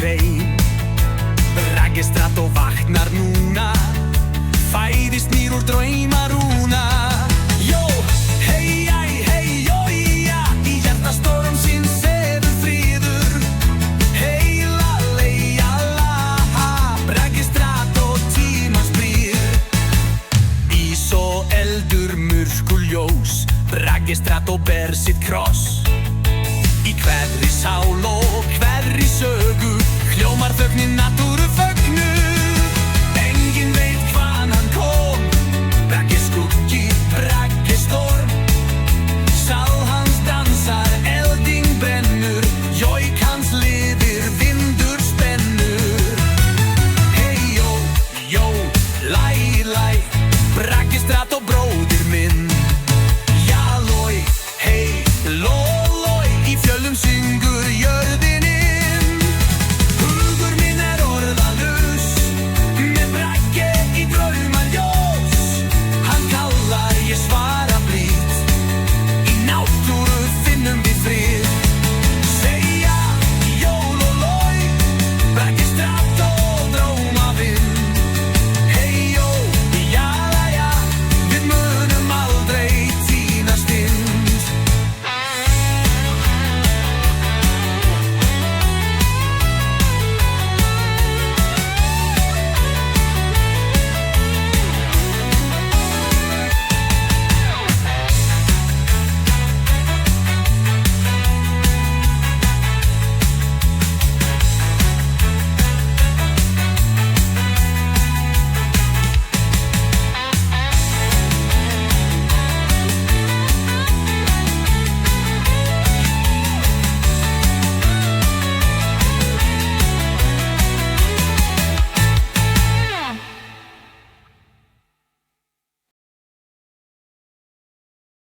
grein. Registrato vaknar núna, fæðist nýr úr draumarúna. Jó, hei, æ, hei, jója, í hjartastorm sín sefur friður. Hei, lalei, alla, registrato tímans brýr. Ís og eldur, myrkuljós, registrato ber sitt kross. Í hverri sál og hverri sögu hljómar þögnin náttúru